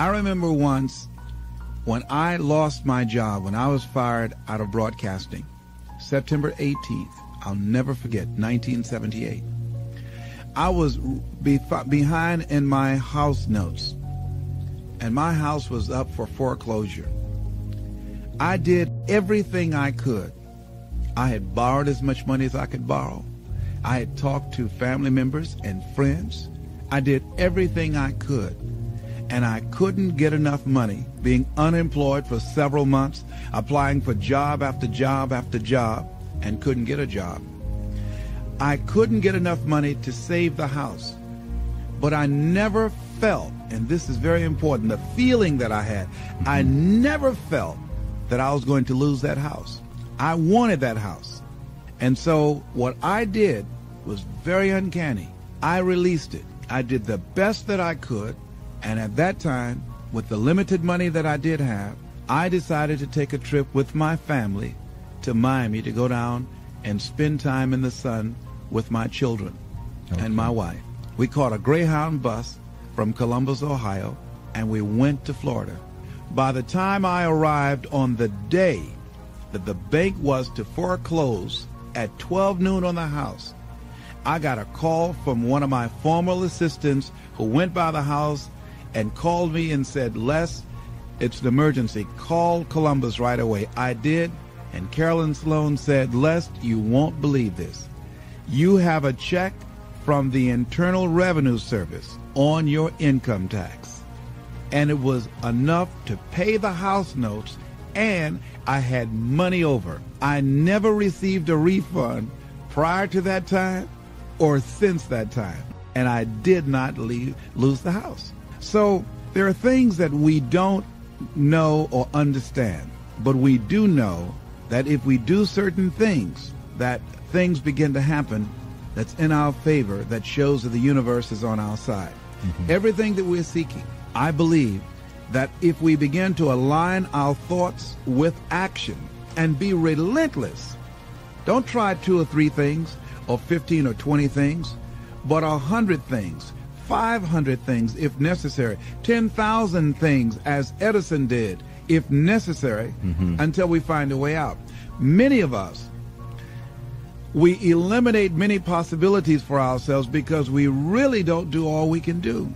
I remember once when I lost my job, when I was fired out of broadcasting, September 18th, I'll never forget, 1978. I was behind in my house notes, and my house was up for foreclosure. I did everything I could. I had borrowed as much money as I could borrow. I had talked to family members and friends. I did everything I could, and I couldn't get enough money, being unemployed for several months, applying for job after job after job, and couldn't get a job. I couldn't get enough money to save the house, but I never felt, and this is very important, the feeling that I had, I never felt that I was going to lose that house. I wanted that house. And so what I did was very uncanny. I released it. I did the best that I could, and at that time, with the limited money that I did have, I decided to take a trip with my family to Miami to go down and spend time in the sun with my children and my wife. We caught a Greyhound bus from Columbus, Ohio, and we went to Florida. By the time I arrived on the day that the bank was to foreclose at 12 noon on the house, I got a call from one of my former assistants who went by the house and called me and said, Les, it's an emergency. Call Columbus right away. I did, and Carolyn Sloan said, Les, you won't believe this. You have a check from the Internal Revenue Service on your income tax. And it was enough to pay the house notes, and I had money over. I never received a refund prior to that time or since that time, and I did not lose the house. So there are things that we don't know or understand, but we do know that if we do certain things, that things begin to happen that's in our favor, that shows that the universe is on our side. Everything that we're seeking, I believe that if we begin to align our thoughts with action and be relentless, don't try 2 or 3 things or 15 or 20 things, but 100 things, 500 things if necessary, 10,000 things as Edison did if necessary, until we find a way out. Many of us, we eliminate many possibilities for ourselves because we really don't do all we can do.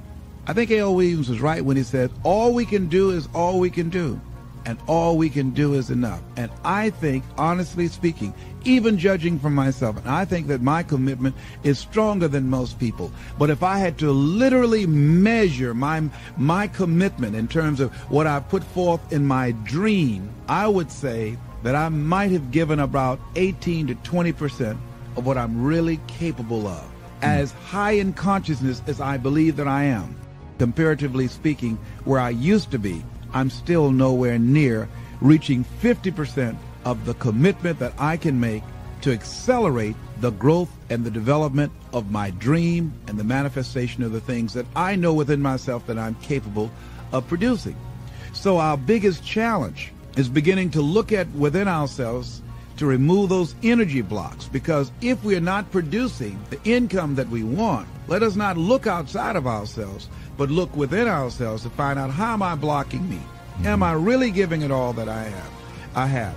I think A.L. Williams was right when he said, all we can do is all we can do, and all we can do is enough. And I think, honestly speaking, even judging from myself, and I think that my commitment is stronger than most people. But if I had to literally measure my commitment in terms of what I put forth in my dream, I would say that I might have given about 18 to 20% of what I'm really capable of. As high in consciousness as I believe that I am, comparatively speaking, where I used to be, I'm still nowhere near reaching 50% of the commitment that I can make to accelerate the growth and the development of my dream and the manifestation of the things that I know within myself that I'm capable of producing. So our biggest challenge is beginning to look at within ourselves to remove those energy blocks, because if we are not producing the income that we want, let us not look outside of ourselves, but look within ourselves to find out, how am I blocking me? Am I really giving it all that I have?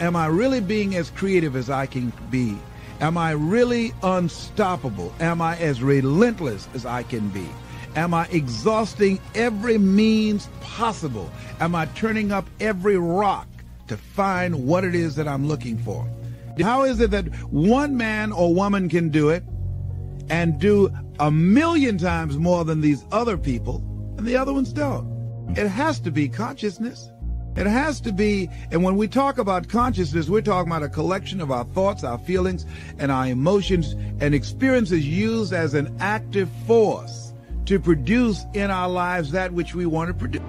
Am I really being as creative as I can be? Am I really unstoppable? Am I as relentless as I can be? Am I exhausting every means possible? Am I turning up every rock to find what it is that I'm looking for? How is it that one man or woman can do it and do 1,000,000 times more than these other people, and the other ones don't? It has to be consciousness. It has to be, and when we talk about consciousness, we're talking about a collection of our thoughts, our feelings, and our emotions and experiences used as an active force to produce in our lives that which we want to produce.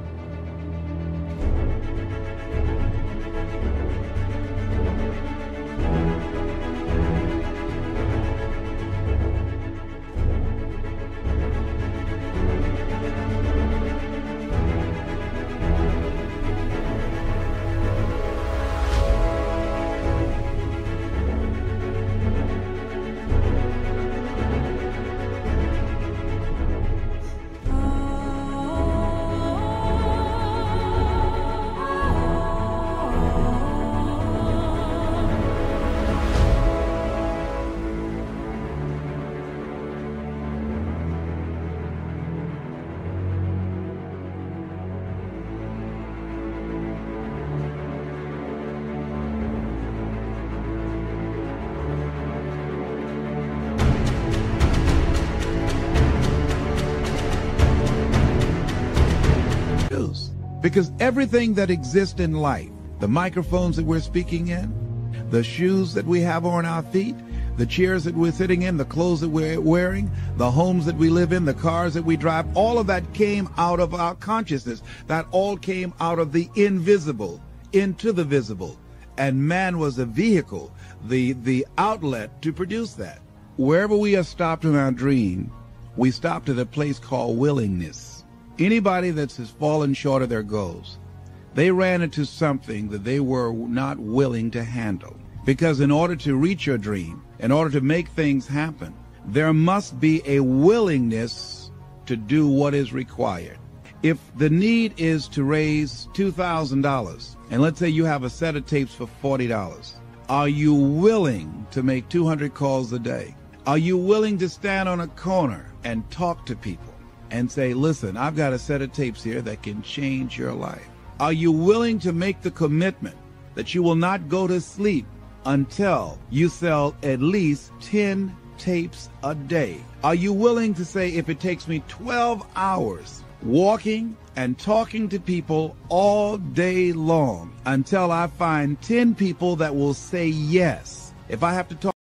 produce. Because everything that exists in life, the microphones that we're speaking in, the shoes that we have on our feet, the chairs that we're sitting in, the clothes that we're wearing, the homes that we live in, the cars that we drive, all of that came out of our consciousness. That all came out of the invisible into the visible. And man was a vehicle, the outlet to produce that. Wherever we are stopped in our dream, we stopped at a place called willingness. Anybody that's fallen short of their goals, they ran into something that they were not willing to handle. Because in order to reach your dream, in order to make things happen, there must be a willingness to do what is required. If the need is to raise $2,000, and let's say you have a set of tapes for $40, are you willing to make 200 calls a day? Are you willing to stand on a corner and talk to people and say, listen, I've got a set of tapes here that can change your life? Are you willing to make the commitment that you will not go to sleep until you sell at least 10 tapes a day? Are you willing to say, if it takes me 12 hours walking and talking to people all day long until I find 10 people that will say yes, if I have to talk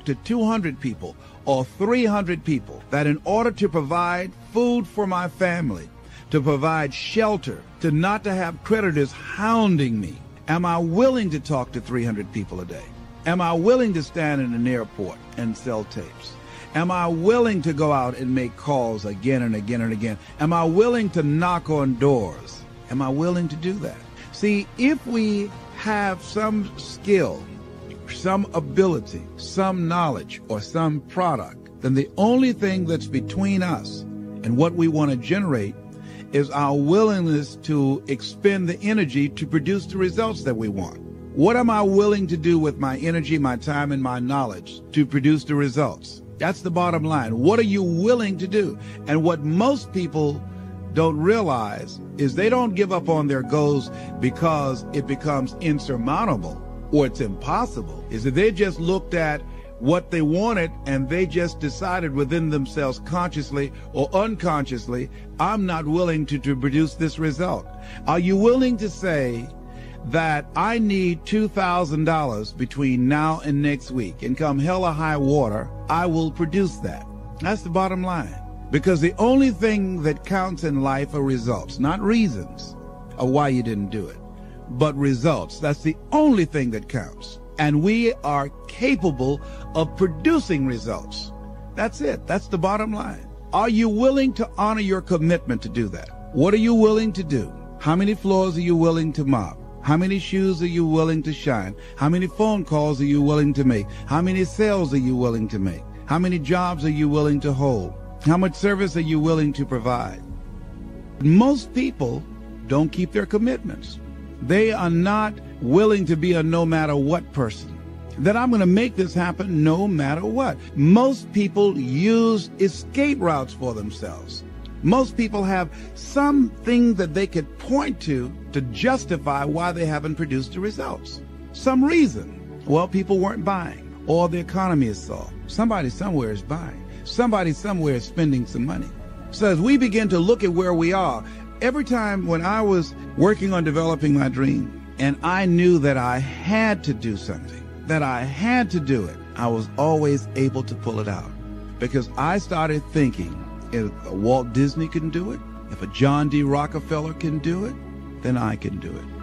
to 200 people or 300 people, that in order to provide food for my family, to provide shelter, to not to have creditors hounding me, am I willing to talk to 300 people a day? Am I willing to stand in an airport and sell tapes? Am I willing to go out and make calls again and again and again? Am I willing to knock on doors? Am I willing to do that? See, if we have some skill, some ability, some knowledge, or some product, then the only thing that's between us and what we want to generate is our willingness to expend the energy to produce the results that we want. What am I willing to do with my energy, my time, and my knowledge to produce the results? That's the bottom line. What are you willing to do? And what most people don't realize is they don't give up on their goals because it becomes insurmountable or it's impossible, is that they just looked at what they wanted and they just decided within themselves, consciously or unconsciously, I'm not willing to produce this result. Are you willing to say that I need $2,000 between now and next week, and come hell or high water, I will produce that? That's the bottom line. Because the only thing that counts in life are results, not reasons of why you didn't do it, but results. That's the only thing that counts. And we are capable of producing results. That's it. That's the bottom line. Are you willing to honor your commitment to do that? What are you willing to do? How many floors are you willing to mop? How many shoes are you willing to shine? How many phone calls are you willing to make? How many sales are you willing to make? How many jobs are you willing to hold? How much service are you willing to provide? Most people don't keep their commitments. They are not willing to be a no matter what person. That I'm going to make this happen no matter what. Most people use escape routes for themselves. Most people have something that they could point to justify why they haven't produced the results. Some reason. Well, people weren't buying, or the economy is soft. Somebody somewhere is buying. Somebody somewhere is spending some money. So as we begin to look at where we are, every time when I was working on developing my dream, and I knew that I had to do something, that I had to do it, I was always able to pull it out. Because I started thinking, if Walt Disney can do it, If a John D. Rockefeller can do it, then I can do it.